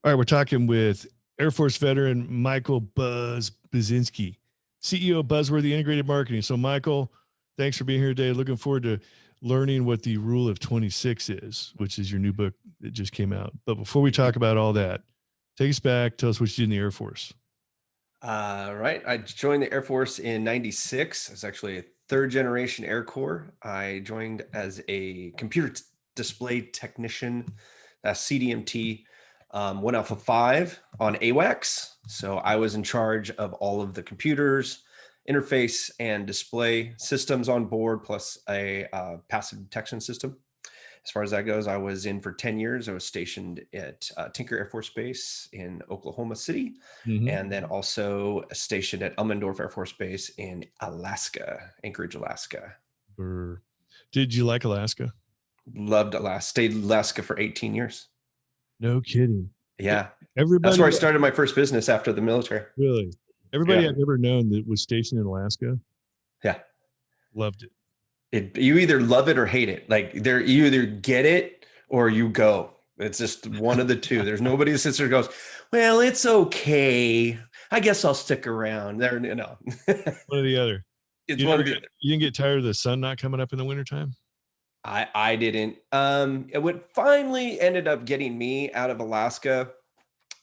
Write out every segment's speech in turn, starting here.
All right, we're talking with Air Force veteran Michael Buzinski, CEO of Buzzworthy Integrated Marketing. So, Michael, thanks for being here today. Looking forward to learning what the Rule of 26 is, which is your new book that just came out. But before we talk about all that, take us back. Tell us what you did in the Air Force. Right. I joined the Air Force in 96. I was actually a third generation Air Corps. I joined as a computer display technician, CDMT, went Alpha 5 on AWACS. So I was in charge of all of the computers, interface, and display systems on board, plus a passive detection system. As far as that goes, I was in for 10 years. I was stationed at Tinker Air Force Base in Oklahoma City, and then also stationed at Elmendorf Air Force Base in Alaska, Anchorage, Alaska. Did you like Alaska? Loved Alaska. Stayed in Alaska for 18 years. No kidding. Yeah. Everybody. That's where I started my first business after the military. Really? Everybody I've ever known that was stationed in Alaska. Yeah. Loved it. You either love it or hate it. Like you either get it or you go. It's just one of the two. There's nobody that sits there and goes, well, it's okay. I guess I'll stick around there. No. One or the other. It's one or the other. You didn't get tired of the sun not coming up in the wintertime? I didn't. What finally ended up getting me out of Alaska,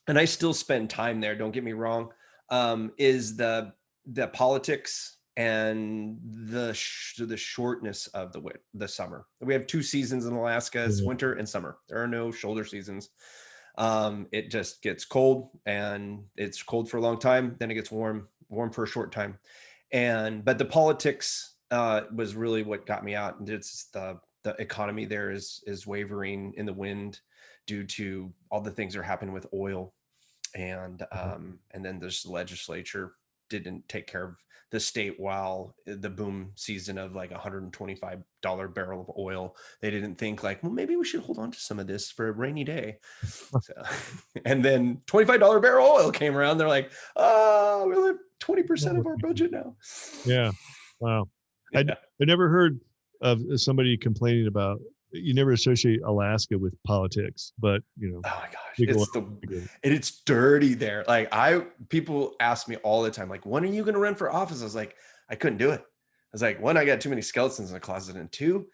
and I still spend time there, don't get me wrong, is the politics and the shortness of the summer. We have two seasons in Alaska: it's winter and summer. There are no shoulder seasons. It just gets cold, and it's cold for a long time. Then it gets warm for a short time. But the politics was really what got me out. And it's the economy there is wavering in the wind due to all the things that are happening with oil, and then this legislature didn't take care of the state while the boom season of like $125 barrel of oil. They didn't think like, well, maybe we should hold on to some of this for a rainy day. So, and then $25 barrel oil came around. They're like, oh, we're like 20% of our budget now. Yeah. Wow. Yeah. I never heard of somebody complaining about, you never associate Alaska with politics, but oh my gosh, it's dirty there. Like people ask me all the time, like, when are you going to run for office? I was like, I couldn't do it. I was like, one, I got too many skeletons in the closet, and two,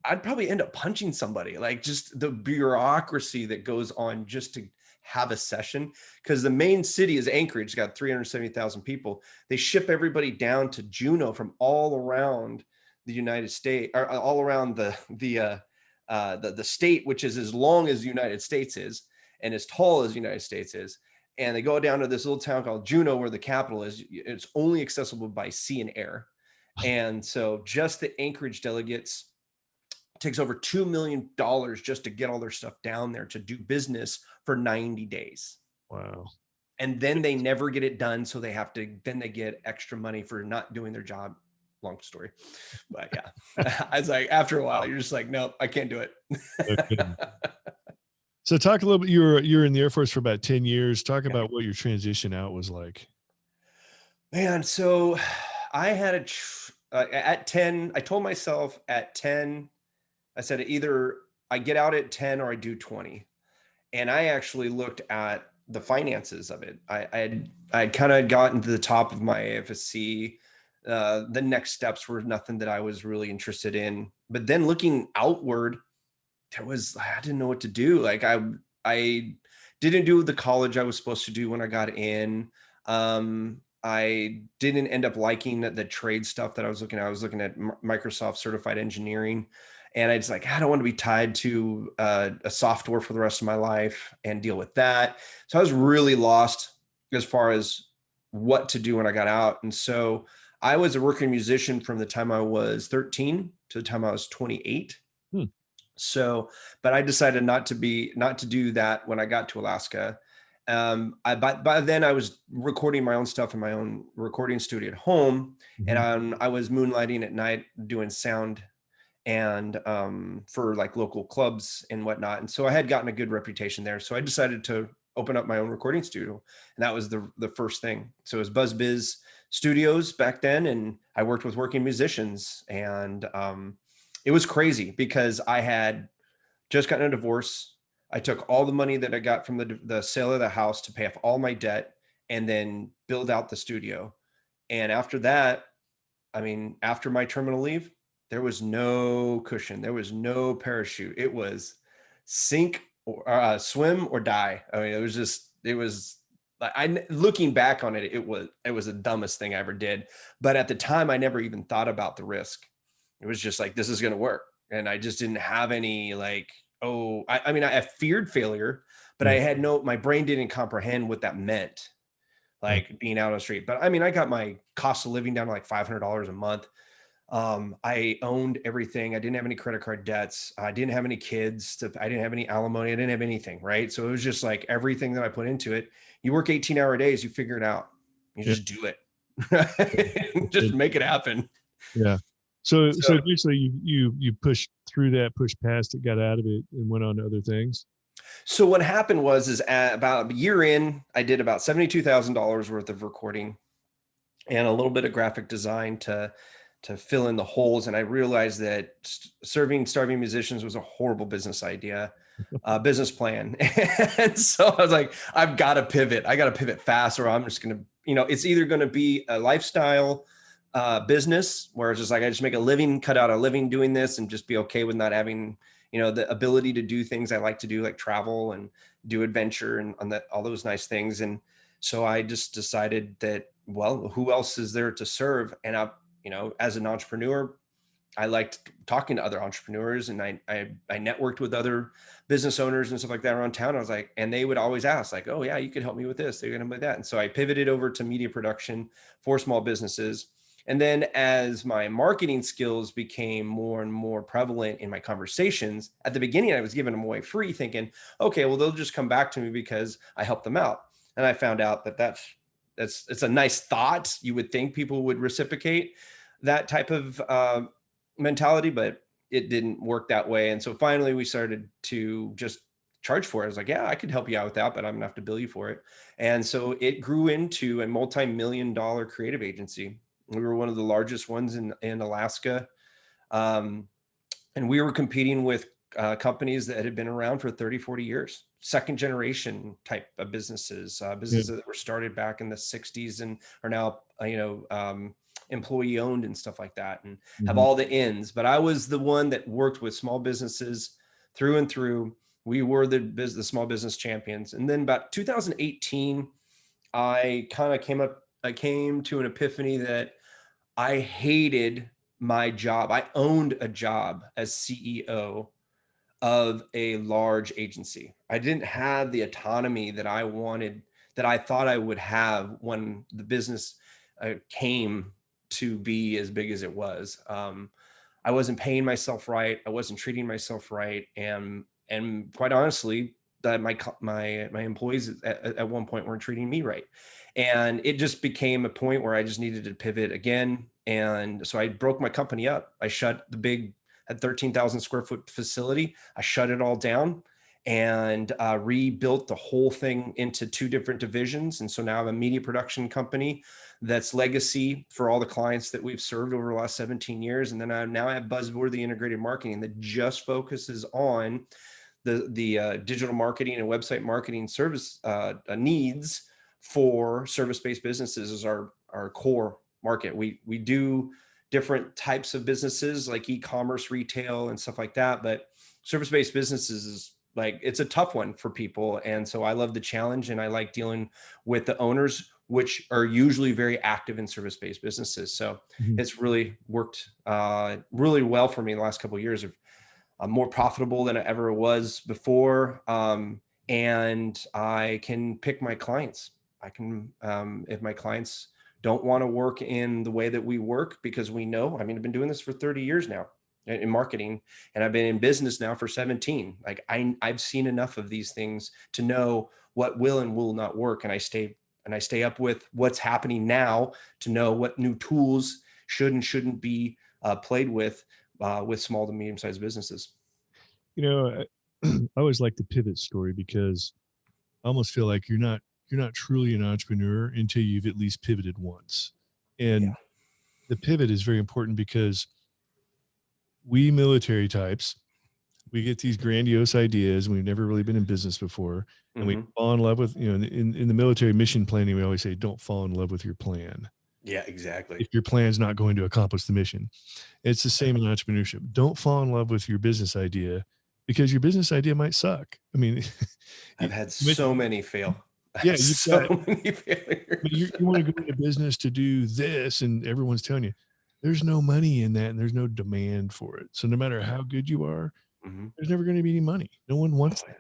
I'd probably end up punching somebody. Like just the bureaucracy that goes on just to have a session, because the main city is Anchorage. It's got 370,000 people. They ship everybody down to Juneau from all around the United States, or all around the state, which is as long as the United States is and as tall as the United States is. And they go down to this little town called Juneau, where the capital is. It's only accessible by sea and air. And so just the Anchorage delegates takes over $2 million just to get all their stuff down there to do business for 90 days. Wow. And then they never get it done. So they get extra money for not doing their job. Long story, but yeah, I was like, after a while, you're just like, nope, I can't do it. Okay. So talk a little bit, you're in the Air Force for about 10 years. Talk about what your transition out was like. Man, so I had at 10, I told myself at 10, I said, either I get out at 10 or I do 20. And I actually looked at the finances of it. I had kind of gotten to the top of my AFSC. The next steps were nothing that I was really interested in. But then looking outward, I didn't know what to do. Like I didn't do the college I was supposed to do when I got in. I didn't end up liking the trade stuff that I was looking at. I was looking at Microsoft certified engineering, and I just like, I don't want to be tied to a software for the rest of my life and deal with that. So I was really lost as far as what to do when I got out. And so I was a working musician from the time I was 13 to the time I was 28. So, but I decided not to do that when I got to Alaska. By then I was recording my own stuff in my own recording studio at home. And I was moonlighting at night doing sound and for like local clubs and whatnot. And so I had gotten a good reputation there. So I decided to open up my own recording studio. And that was the first thing. So it was BuzzBiz Studios back then. And I worked with working musicians, and it was crazy because I had just gotten a divorce. I took all the money that I got from the sale of the house to pay off all my debt and then build out the studio. And after that, I mean, after my terminal leave, there was no cushion. There was no parachute. It was sink or swim or die. I mean, it was like, looking back on it, it was the dumbest thing I ever did. But at the time, I never even thought about the risk. It was just like, this is going to work. And I just didn't have any like, oh, I mean, I feared failure, but I Yeah. had my brain didn't comprehend what that meant, Yeah. like being out on the street. But I mean, I got my cost of living down to like $500 a month. I owned everything. I didn't have any credit card debts. I didn't have any kids. I didn't have any alimony. I didn't have anything. Right. So it was just like everything that I put into it. You work 18-hour days, you figure it out. You Yeah. just do it. Just make it happen. Yeah. So So, basically you pushed through that, pushed past it, got out of it, and went on to other things. so what happened was at about a year in, I did about $72,000 worth of recording and a little bit of graphic design to fill in the holes. And I realized that serving starving musicians was a horrible business idea, business plan. And so I was like, I've got to pivot. I got to pivot fast, or I'm just going to, it's either going to be a lifestyle business where it's just like I just make a living, cut out a living doing this, and just be okay with not having, the ability to do things I like to do, like travel and do adventure and on that, all those nice things. And so I just decided that, well, who else is there to serve? And as an entrepreneur, I liked talking to other entrepreneurs, and I networked with other business owners and stuff like that around town. I was like, and they would always ask like, oh yeah, you could help me with this. They're going to do that. And so I pivoted over to media production for small businesses. And then as my marketing skills became more and more prevalent in my conversations, at the beginning, I was giving them away free thinking, okay, well, they'll just come back to me because I helped them out. And I found out that it's a nice thought. You would think people would reciprocate that type of mentality, but it didn't work that way. And so finally we started to just charge for it. I was like, yeah, I could help you out with that, but I'm gonna have to bill you for it. And so it grew into a multi-million-dollar creative agency. We were one of the largest ones in Alaska. Um, and we were competing with companies that had been around for 30, 40 years, second generation type of businesses, Yeah. businesses that were started back in the 60s and are now, employee owned and stuff like that, and have Mhm. all the ins. But I was the one that worked with small businesses through and through. We were the small business champions. And then about 2018, I came to an epiphany that I hated my job. I owned a job as CEO of a large agency. I didn't have the autonomy that I wanted, that I thought I would have when the business came to be as big as it was. I wasn't paying myself right. I wasn't treating myself right, and quite honestly, that my employees at one point weren't treating me right, and it just became a point where I just needed to pivot again. And so I broke my company up. I shut the big, had 13,000 square foot facility. I shut it all down and rebuilt the whole thing into two different divisions. And so now I have a media production company that's legacy for all the clients that we've served over the last 17 years. And then I now have Buzzworthy Integrated Marketing that just focuses on the digital marketing and website marketing service needs for service-based businesses is our core market. We do different types of businesses like e-commerce, retail, and stuff like that, but service-based businesses is like, it's a tough one for people. And so I love the challenge, and I like dealing with the owners, which are usually very active in service-based businesses. So Mhm. it's really worked really well for me in the last couple of years. I'm more profitable than I ever was before. And I can pick my clients. I can, if my clients don't want to work in the way that we work, because we know, I mean, I've been doing this for 30 years now in marketing, and I've been in business now for 17. Like I've seen enough of these things to know what will and will not work. And I stay up with what's happening now to know what new tools should and shouldn't be played with small to medium sized businesses. You know, I always like the pivot story because I almost feel like you're not truly an entrepreneur until you've at least pivoted once. Yeah. And the pivot is very important because we military types, we get these grandiose ideas. We've never really been in business before. And we fall in love with, in the military mission planning, we always say, don't fall in love with your plan. Yeah, exactly. If your plan is not going to accomplish the mission. It's the same in entrepreneurship. Don't fall in love with your business idea because your business idea might suck. I mean, I've had so many fail. Yeah, you've got So many failures. you want to go into business to do this, and everyone's telling you there's no money in that, and there's no demand for it. So no matter how good you are, there's never going to be any money. No one wants that.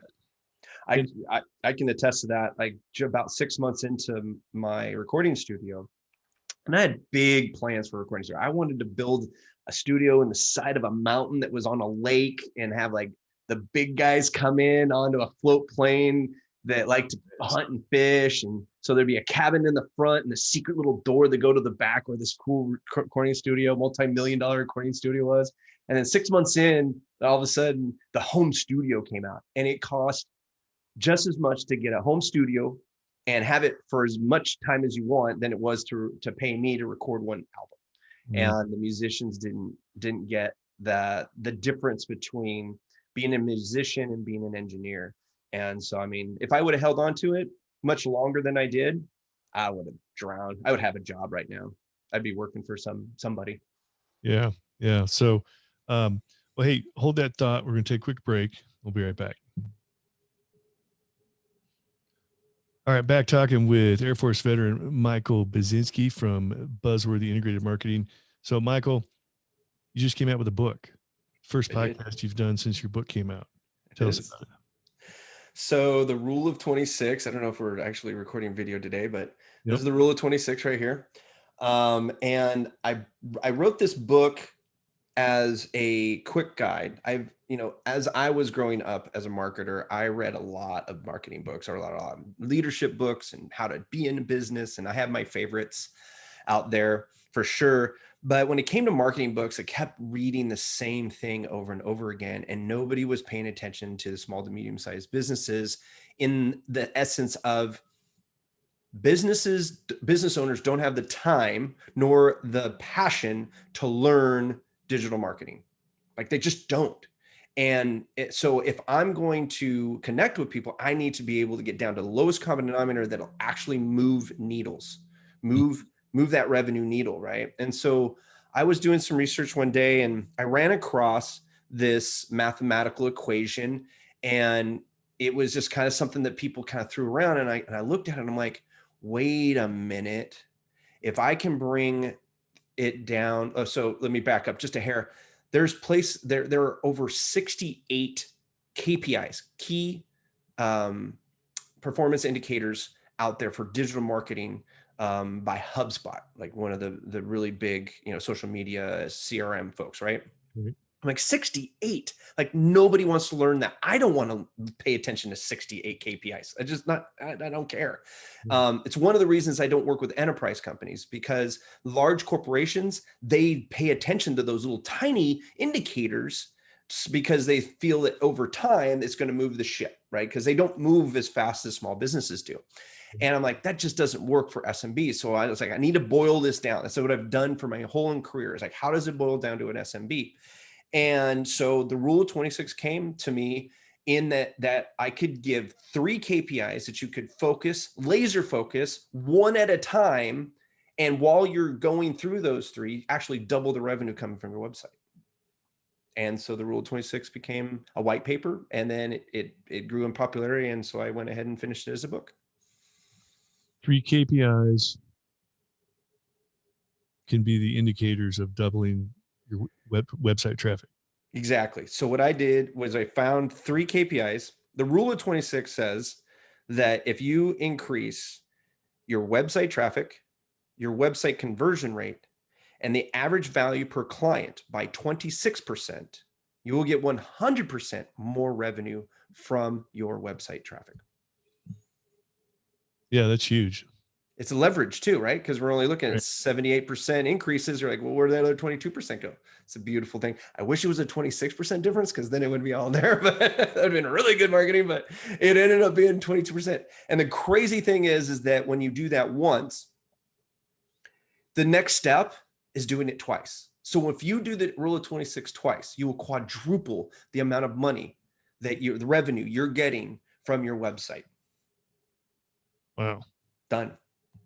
I can attest to that. Like about 6 months into my recording studio, and I had big plans for recording studio. I wanted to build a studio in the side of a mountain that was on a lake and have like the big guys come in onto a float plane that like to hunt and fish. And so there'd be a cabin in the front and a secret little door that go to the back where this cool recording studio, multi-million-dollar recording studio was. And then 6 months in, all of a sudden the home studio came out, and it cost just as much to get a home studio and have it for as much time as you want than it was to pay me to record one album. And the musicians didn't get the difference between being a musician and being an engineer. And so, I mean, if I would have held on to it much longer than I did, I would have drowned. I would have a job right now. I'd be working for somebody. Yeah. Yeah. So, well, hey, hold that thought. We're going to take a quick break. We'll be right back. All right, back talking with Air Force veteran Michael Buzinski from Buzzworthy Integrated Marketing. So, Michael, you just came out with a book. First podcast you've done since your book came out. Tell us about it. So the rule of 26, I don't know if we're actually recording video today, but this is the rule of 26 right here. And I wrote this book as a quick guide. As I was growing up as a marketer, I read a lot of marketing books, or a lot of leadership books and how to be in a business. And I have my favorites out there for sure. But when it came to marketing books, I kept reading the same thing over and over again, and nobody was paying attention to the small to medium-sized businesses in the essence of business owners don't have the time nor the passion to learn digital marketing. Like they just don't. And so if I'm going to connect with people, I need to be able to get down to the lowest common denominator that'll actually move needles, move that revenue needle, right? And so I was doing some research one day, and I ran across this mathematical equation, and it was just kind of something that people kind of threw around. And I looked at it and I'm like, wait a minute, if I can bring it down. Oh, so let me back up just a hair. There are over 68 KPIs, key performance indicators out there for digital marketing by HubSpot, like one of the really big, social media CRM folks, right? Mm-hmm. I'm like 68, like nobody wants to learn that. I don't want to pay attention to 68 KPIs. I don't care. It's one of the reasons I don't work with enterprise companies, because large corporations, they pay attention to those little tiny indicators because they feel that over time it's going to move the ship, right? Because they don't move as fast as small businesses do. And I'm like, that just doesn't work for SMBs. So I was like, I need to boil this down. That's what I've done for my whole career. Is like, how does it boil down to an SMB? And so the rule of 26 came to me in that I could give 3 KPIs that you could laser focus one at a time. And while you're going through those 3, actually double the revenue coming from your website. And so the rule of 26 became a white paper, and then it grew in popularity. And so I went ahead and finished it as a book. 3 KPIs can be the indicators of doubling your website traffic. Exactly. So what I did was I found 3 KPIs. The rule of 26 says that if you increase your website traffic, your website conversion rate, and the average value per client by 26%, you will get 100% more revenue from your website traffic. Yeah, that's huge. It's a leverage too, right? Because we're only looking at 78% increases. You're like, well, where did the other 22% go? It's a beautiful thing. I wish it was a 26% difference, because then it would be all there, but that would have been really good marketing, but it ended up being 22%. And the crazy thing is that when you do that once, the next step is doing it twice. So if you do the rule of 26 twice, you will quadruple the amount of money the revenue you're getting from your website. Wow. Done.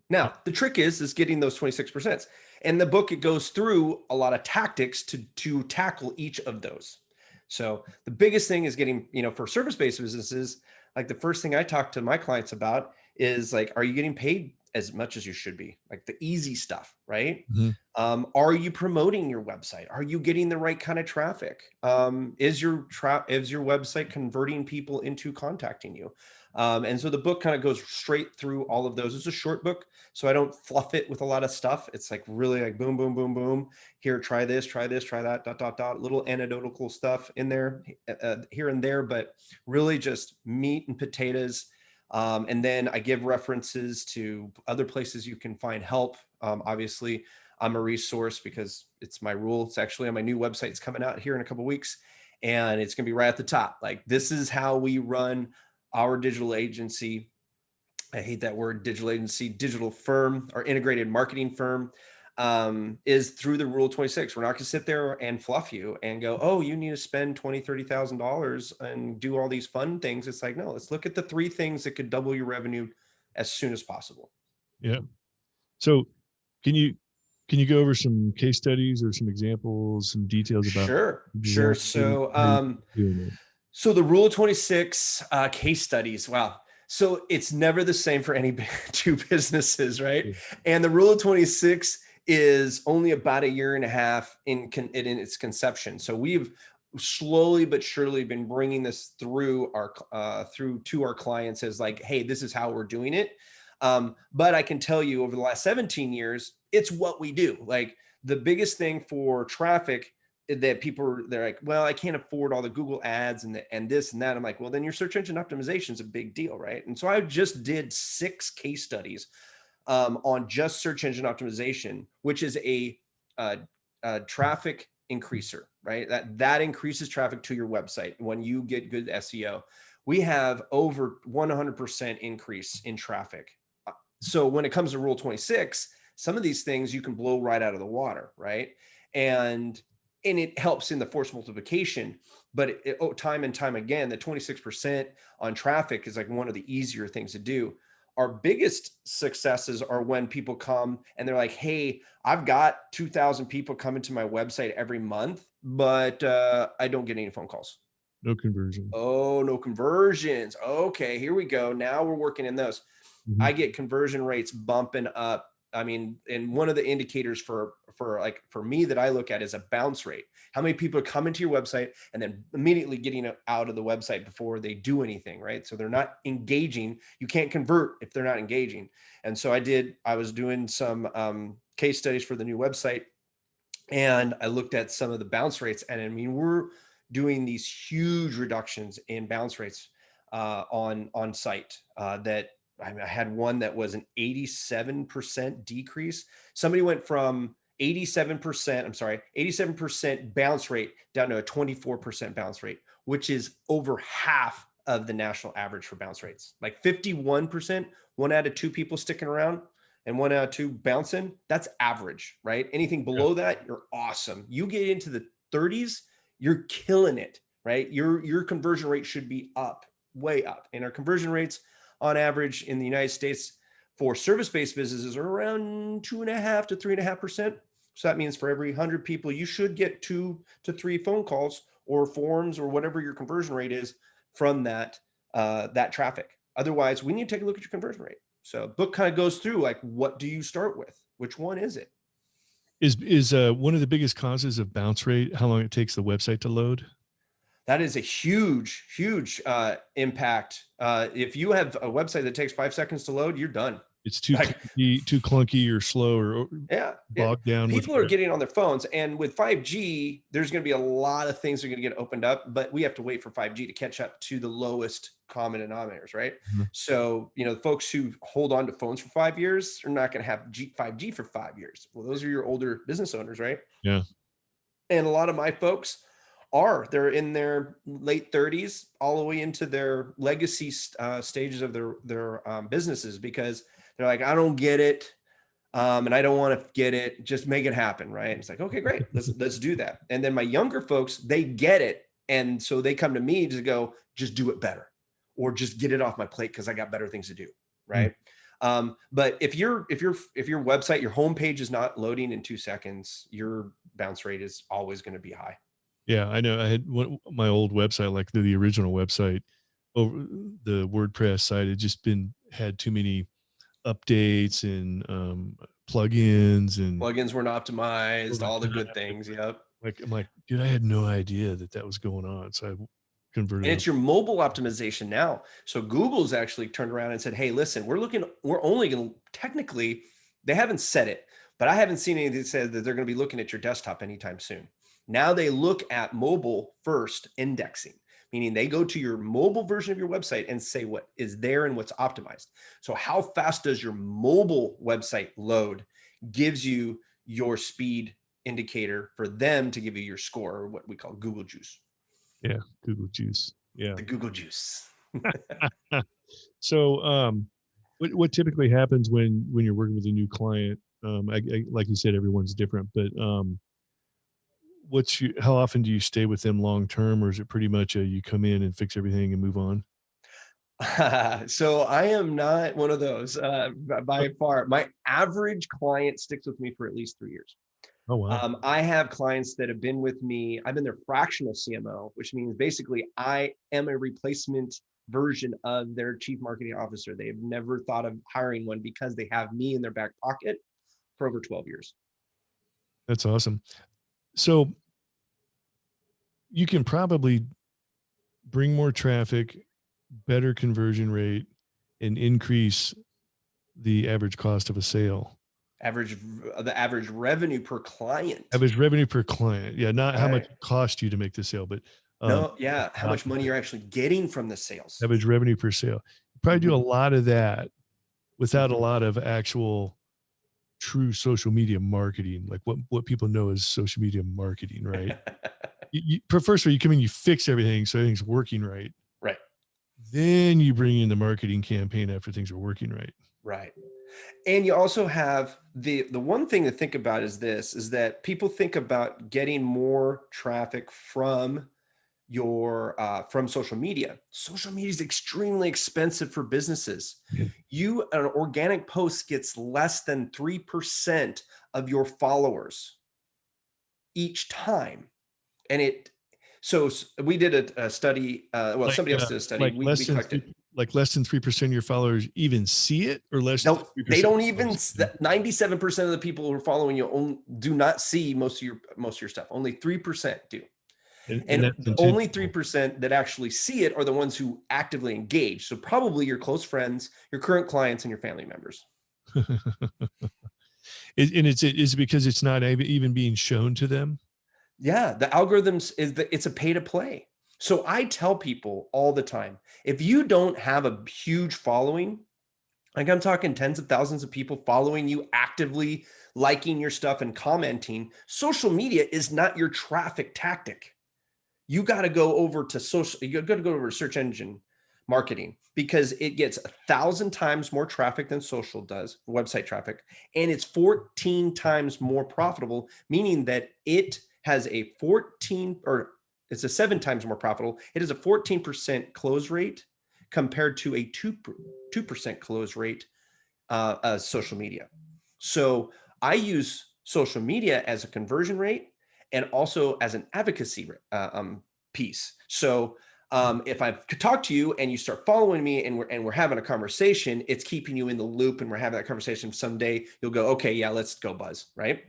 Now, the trick is getting those 26%. And the book, it goes through a lot of tactics to tackle each of those. So the biggest thing is getting, for service-based businesses, like the first thing I talk to my clients about is like, are you getting paid as much as you should be? Like the easy stuff, right? Mhm. Are you promoting your website? Are you getting the right kind of traffic? Is your website converting people into contacting you? And so the book kind of goes straight through all of those. It's a short book, so I don't fluff it with a lot of stuff. It's like really like boom, boom, boom, boom. Here, try this, try that, dot, dot, dot. Little anecdotal stuff in there, here and there, but really just meat and potatoes. And then I give references to other places you can find help. Obviously, I'm a resource because it's my rule. It's actually on my new website. It's coming out here in a couple of weeks, and it's going to be right at the top. Like, this is how we run our digital agency. I hate that word, digital agency, digital firm, or integrated marketing firm, is through the rule 26. We're not going to sit there and fluff you and go, oh, you need to spend $20,000-$30,000 and do all these fun things. It's like, no, let's look at the 3 things that could double your revenue as soon as possible. Yeah. So can you go over some case studies or some examples, some details about Sure. exactly So, how you're doing it? so the rule of 26 case studies. Wow. So it's never the same for any 2 businesses, right? Yeah. And the rule of 26 is only about a year and a half in its conception. So we've slowly but surely been bringing this through to our clients as like, hey, this is how we're doing it. But I can tell you, over the last 17 years, it's what we do. Like, the biggest thing for traffic that they're like, well, I can't afford all the Google ads and this and that. I'm like, well, then your search engine optimization is a big deal, right? And so I just did 6 case studies on just search engine optimization, which is a traffic increaser, right? That increases traffic to your website when you get good SEO. We have over 100% increase in traffic. So when it comes to rule 26, some of these things you can blow right out of the water, right? And it helps in the force multiplication, but time and time again, the 26% on traffic is like one of the easier things to do. Our biggest successes are when people come and they're like, hey, I've got 2,000 people coming to my website every month, but I don't get any phone calls. No conversion. Oh, no conversions. Okay, here we go. Now we're working in those. Mhm. I get conversion rates bumping up. I mean, and one of the indicators for me that I look at is a bounce rate. How many people are coming to your website and then immediately getting out of the website before they do anything, right? So they're not engaging. You can't convert if they're not engaging. And so I was doing some case studies for the new website, and I looked at some of the bounce rates, and I mean, we're doing these huge reductions in bounce rates on site. That I had one that was an 87% decrease. Somebody went from 87% bounce rate down to a 24% bounce rate, which is over half of the national average for bounce rates. Like 51%, 1 out of 2 people sticking around and 1 out of 2 bouncing, that's average, right? Anything Yeah. below that, you're awesome. You get into the 30s, you're killing it, right? Your conversion rate should be up, way up. And our conversion rates on average in the United States for service-based businesses are around 2.5 to 3.5%. So that means for every 100 people, you should get 2 to 3 phone calls or forms or whatever your conversion rate is from that traffic. Otherwise, we need to take a look at your conversion rate. So book kind of goes through like, what do you start with? Which one is it? Is one of the biggest causes of bounce rate how long it takes the website to load? That is a huge impact. If you have a website that takes 5 seconds to load, you're done. It's too Like, clunky or slow or yeah, bogged down with people are getting on their phones, and with 5G, there's going to be a lot of things that are going to get opened up, but we have to wait for 5G to catch up to the lowest common denominators, right? Mhm. So, the folks who hold on to phones for 5 years are not going to have 5G for 5 years. Well, those are your older business owners, right? Yeah. And a lot of my folks they're in their late 30s all the way into their legacy stages of their businesses, because they're like, I don't get it. And I don't want to get it, just make it happen. Right. It's like, okay, great. Let's do that. And then my younger folks, they get it. And so they come to me to go, just do it better, or just get it off my plate, 'cause I got better things to do. Mm. Right. But if your website, your homepage is not loading in 2 seconds, your bounce rate is always going to be high. Yeah, I know. I had my old website, like the original website, over the WordPress site, had just had too many updates and plugins and Plugins weren't optimized, over all the time. good things. Yep. Like, I'm like, dude, I had no idea that was going on. So I converted And them. it's your mobile optimization now. So Google's actually turned around and said, hey, listen, we're only going to, technically, they haven't said it, but I haven't seen anything that said that they're going to be looking at your desktop anytime soon. Now they look at mobile first indexing, meaning they go to your mobile version of your website and say what is there and what's optimized. So how fast does your mobile website load gives you your speed indicator for them to give you your score, or what we call Google Juice. Yeah, Google Juice. Yeah. The Google Juice. So, what typically happens when you're working with a new client? Like you said, everyone's different, but how often do you stay with them long term, or is it pretty much you come in and fix everything and move on? So I am not one of those by far. My average client sticks with me for at least 3 years. Oh wow. I have clients that have been with me. I've been their fractional CMO, which means basically I am a replacement version of their chief marketing officer. They have never thought of hiring one because they have me in their back pocket for over 12 years. That's awesome. So you can probably bring more traffic, better conversion rate, and increase the average cost of a sale. The average revenue per client. Average revenue per client. Yeah, not how much Right. it cost you to make the sale, but No, yeah, how much money you're actually getting from the sales. average revenue per sale. You probably do a lot of that without a lot of actual true social media marketing, like what people know as social media marketing, right? First of all, you come in, you fix everything so everything's working right. Right. Then you bring in the marketing campaign after things are working right. Right. And you also have the one thing to think about is that people think about getting more traffic from from social media. Social media is extremely expensive for businesses. Yeah. An organic post gets less than 3% of your followers each time. And so we did a study, somebody else did a study. Like We collected. less than 3% of your followers even see it, or less than No, 3% they don't even. 97% of the people who are following you do not see most of your stuff. Only 3% do, and and that's the only intentional. 3% that actually see it are the ones who actively engage. So probably your close friends, your current clients, and your family members. Is it because it's not even being shown to them? Yeah, the algorithms it's a pay to play. So I tell people all the time, if you don't have a huge following, like I'm talking tens of thousands of people following you, actively liking your stuff and commenting, social media is not your traffic tactic. You got to go over to you got to go over to search engine marketing, because it gets 1,000 times more traffic than social does, website traffic, and it's 14 times more profitable, meaning that it has a 7 times more profitable. It has a 14% close rate compared to a 2% close rate social media. So I use social media as a conversion rate and also as an advocacy piece. So if I talk to you and you start following me and we're having a conversation, it's keeping you in the loop, and we're having that conversation. Someday you'll go, okay, yeah, let's go, Buzz. Right.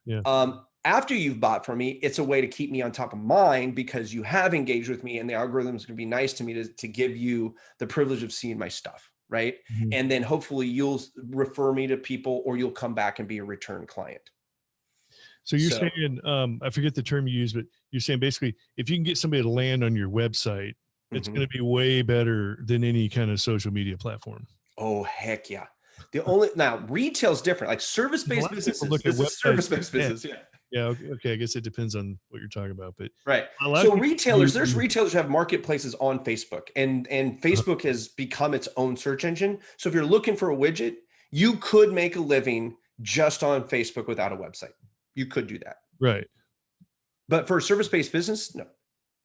Yeah. After you've bought from me, it's a way to keep me on top of mind, because you have engaged with me, and the algorithm is going to be nice to me to give you the privilege of seeing my stuff. Right. Mm-hmm. And then hopefully you'll refer me to people, or you'll come back and be a return client. So you're saying, I forget the term you use, but you're saying basically, if you can get somebody to land on your website, it's going to be way better than any kind of social media platform. Oh, heck yeah. Now retail's different, like service-based businesses. This is service-based business. Yeah. Yeah. Okay. I guess it depends on what you're talking about, but right. So there's retailers who have marketplaces on Facebook, and Facebook has become its own search engine. So if you're looking for a widget, you could make a living just on Facebook without a website. You could do that. Right. But for a service-based business, no.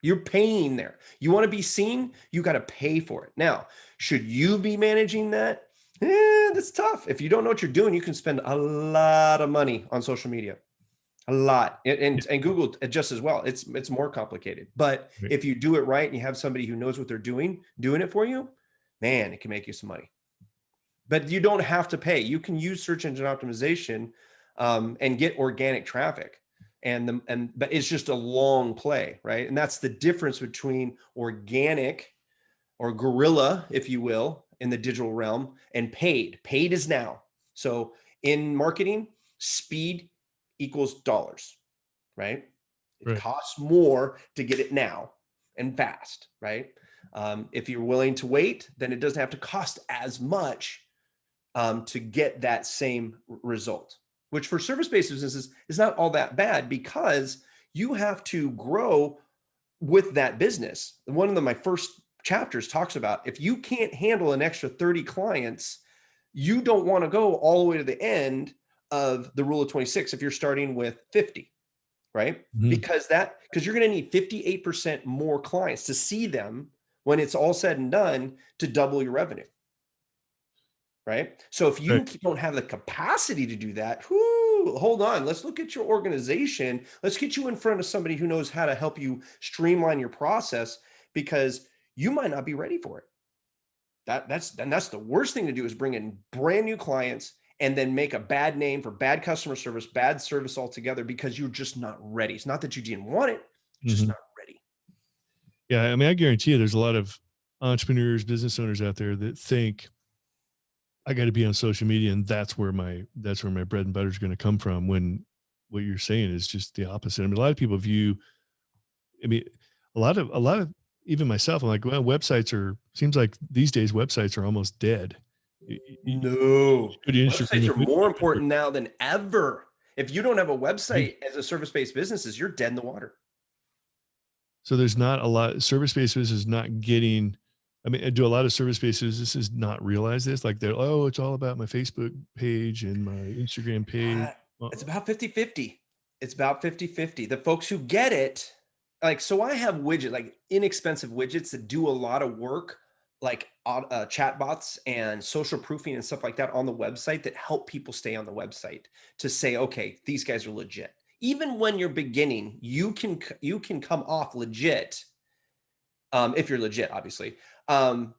You're paying there. You want to be seen, you got to pay for it. Now, should you be managing that? That's tough. If you don't know what you're doing, you can spend a lot of money on social media. A lot. And Google just as well. It's more complicated. But Right. if you do it right and you have somebody who knows what they're doing it for you, man, it can make you some money. But you don't have to pay. You can use search engine optimization and get organic traffic. But it's just a long play, right? And that's the difference between organic or guerrilla, if you will, in the digital realm, and paid. Paid is now. So in marketing, speed equals dollars, right? It Right. costs more to get it now and fast, right? If you're willing to wait, then it doesn't have to cost as much to get that same result, which for service-based businesses is not all that bad because you have to grow with that business. One of my first chapters talks about if you can't handle an extra 30 clients, you don't want to go all the way to the end of the rule of 26 if you're starting with 50, right? Mhm. Because you're going to need 58% more clients to see them when it's all said and done to double your revenue. Right. So if you Right. don't have the capacity to do that, whoo, hold on. Let's look at your organization. Let's get you in front of somebody who knows how to help you streamline your process because you might not be ready for it. That's the worst thing to do is bring in brand new clients and then make a bad name for bad customer service, bad service altogether because you're just not ready. It's not that you didn't want it, just Mhm. not ready. Yeah. I mean, I guarantee you there's a lot of entrepreneurs, business owners out there that think I got to be on social media and that's where my bread and butter is going to come from, when what you're saying is just the opposite. I mean, a lot of people view, I mean, a lot of even myself, I'm like, well, websites are, seems like these days websites are almost dead. You No, go to Instagram websites and are more Facebook, important now than ever. If you don't have a mhm. website as a service-based businesses, you're dead in the water. So there's not a lot, service-based businesses not getting, I mean, do a lot of service-based businesses not realize this? Like they're, oh, it's all about my Facebook page and my Instagram page. Uh, Uh, it's about 50-50. It's about 50-50. The folks who get it, like, so I have like inexpensive widgets that do a lot of work, like chat bots and social proofing and stuff like that on the website that help people stay on the website to say, okay, these guys are legit. Even when you're beginning, you can come off legit if you're legit, obviously, and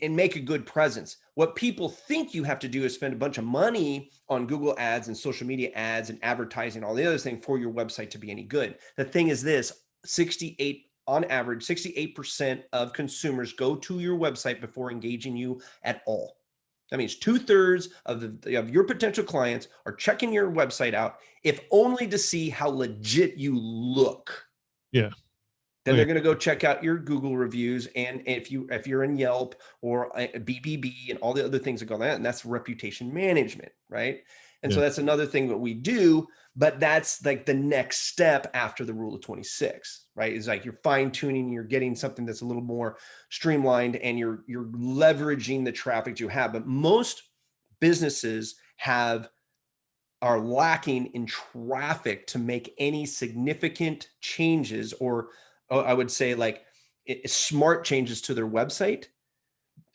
make a good presence. What people think you have to do is spend a bunch of money on Google ads and social media ads and advertising, all the other things for your website to be any good. The thing is this: 68 on average, 68% of consumers go to your website before engaging you at all. That means 2/3 of your potential clients are checking your website out, if only to see how legit you look. yeah. Oh, Then yeah. they're going to go check out your Google reviews, and if you're in Yelp or BBB and all the other things that go on that, and that's reputation management, right? And so Yeah. that's another thing that we do, but that's like the next step after the rule of 26, right? Is like you're fine tuning, you're getting something that's a little more streamlined, and you're leveraging the traffic you have. But most businesses are lacking in traffic to make any significant changes, or I would say like smart changes to their website.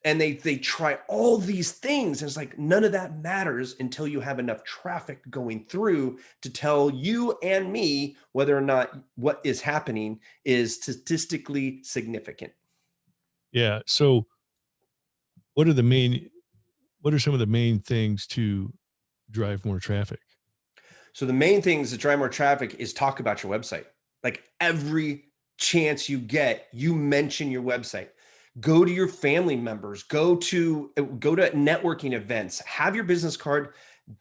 And they try all these things. And it's like none of that matters until you have enough traffic going through to tell you and me whether or not what is happening is statistically significant. Yeah. So what are the main, what are some of the main things to drive more traffic? So the main things that drive more traffic is talk about your website. Like every chance you get, you mention your website. Go to your family members, go to networking events, have your business card,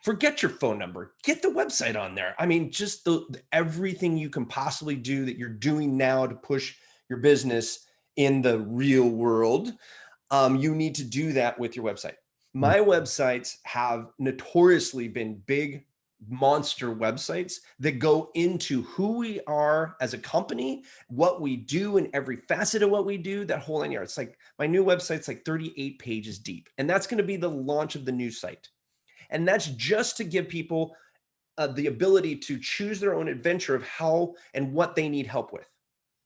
forget your phone number, get the website on there. I mean, just everything you can possibly do that you're doing now to push your business in the real world, you need to do that with your website. Mm. My websites have notoriously been big monster websites that go into who we are as a company, what we do in every facet of what we do, that whole yards. It's like my new website's like 38 pages deep, and that's going to be the launch of the new site. And that's just to give people the ability to choose their own adventure of how and what they need help with.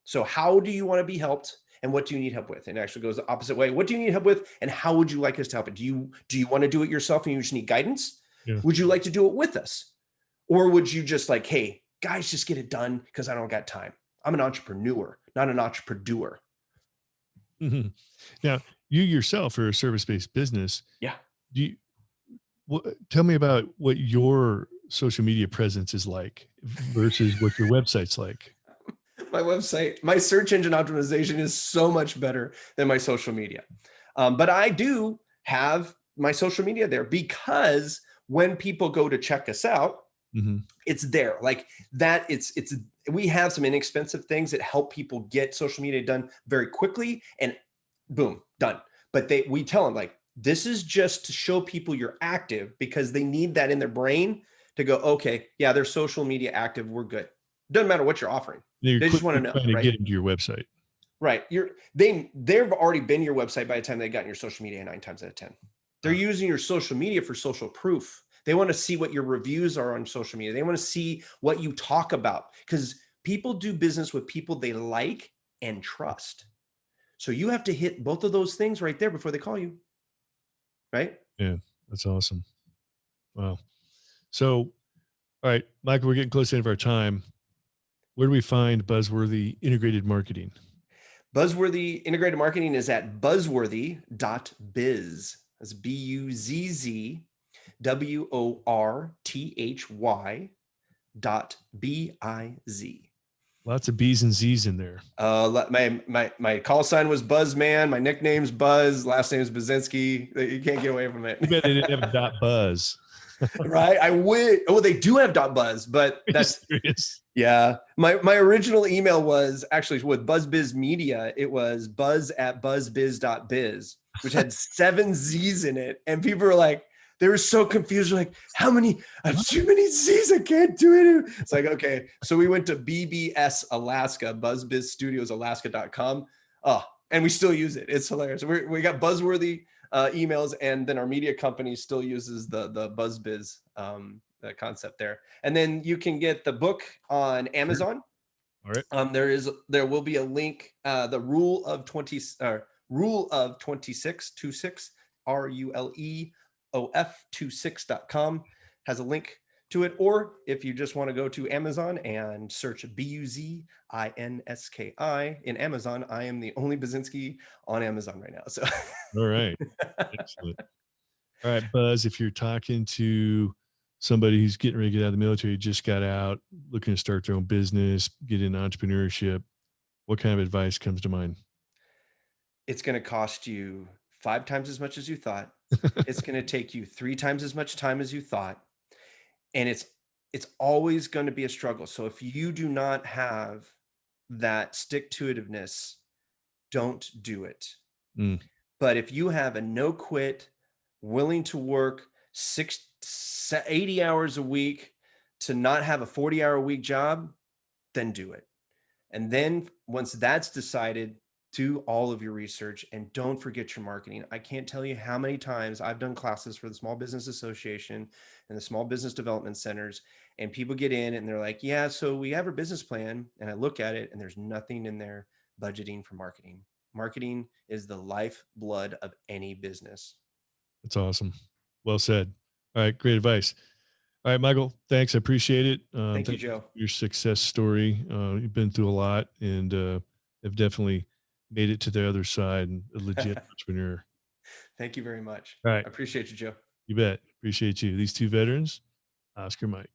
So how do you want to be helped? And what do you need help with? And it actually goes the opposite way. What do you need help with? And how would you like us to help it? Do you want to do it yourself and you just need guidance? Yeah. Would you like to do it with us? Or would you just like, hey, guys, just get it done because I don't got time. I'm an entrepreneur, not an entrepreneur. Mhm. Now, you yourself are a service-based business. Yeah. Do you, tell me about what your social media presence is like versus what your website's like. My website, my search engine optimization is so much better than my social media. But I do have my social media there because when people go to check us out, Mhm. it's there like that. It's we have some inexpensive things that help people get social media done very quickly and boom, done. But we tell them like, this is just to show people you're active because they need that in their brain to go, okay, yeah, they're social media active. We're good. Doesn't matter what you're offering. You're They just want quickly to know, trying to right? get into your website. Right. They've already been your website by the time they got your social media 9 times out of 10. They're Uh, using your social media for social proof. They want to see what your reviews are on social media. They want to see what you talk about because people do business with people they like and trust. So you have to hit both of those things right there before they call you. Right. yeah, that's awesome. Wow. So, all right, Michael, we're getting close to the end of our time. Where do we find buzzworthy integrated marketing? Buzzworthy integrated marketing is at buzzworthy.biz. That's BUZZWORTHY .biz. Lots of B's and Z's in there. My call sign was Buzzman. My nickname's Buzz. Last name is Buzinski. You can't get away from it. Too bad they didn't have a dot buzz. Right? I would. Oh, they do have .buzz, but that's Serious. yeah. My original email was actually with BuzzBiz Media. It was buzz@buzzbiz.biz, which had 7 Z's in it, and people were like, they were so confused. They're like, how many? I have too many Z's. I can't do it. It's like, okay. So we went to BBS Alaska, BuzzBizStudiosAlaska.com. Oh, and we still use it. It's hilarious. We got buzzworthy emails, and then our media company still uses the BuzzBiz the concept there. And then you can get the book on Amazon. All right. There will be a link. The Rule of 26 RULEOF26.com has a link to it. Or if you just want to go to Amazon and search BUZINSKI in Amazon, I am the only Buzinski on Amazon right now. So All right. Excellent. All right, Buzz, if you're talking to somebody who's getting ready to get out of the military, just got out, looking to start their own business, get into entrepreneurship, what kind of advice comes to mind? it's going to cost you 5 times as much as you thought. It's going to take you 3 times as much time as you thought. And it's always going to be a struggle. So if you do not have that stick to itiveness, don't do it. Mm, But if you have a no quit, willing to work 80 hours a week to not have a 40-hour a week job, then do it. And then once that's decided, do all of your research and don't forget your marketing. I can't tell you how many times I've done classes for the Small Business Association and the Small Business Development Centers, and people get in and they're like, yeah, so we have a business plan. And I look at it and there's nothing in there budgeting for marketing. Marketing is the lifeblood of any business. that's awesome. Well said. All right, great advice. All right, Michael, thanks. I appreciate it. Thank you, Thank you Joe. for your success story. You've been through a lot and have definitely made it to the other side and a legit entrepreneur. Thank you very much. All I right, appreciate you, Joe. you bet. Appreciate you. These two veterans, Oscar Mike.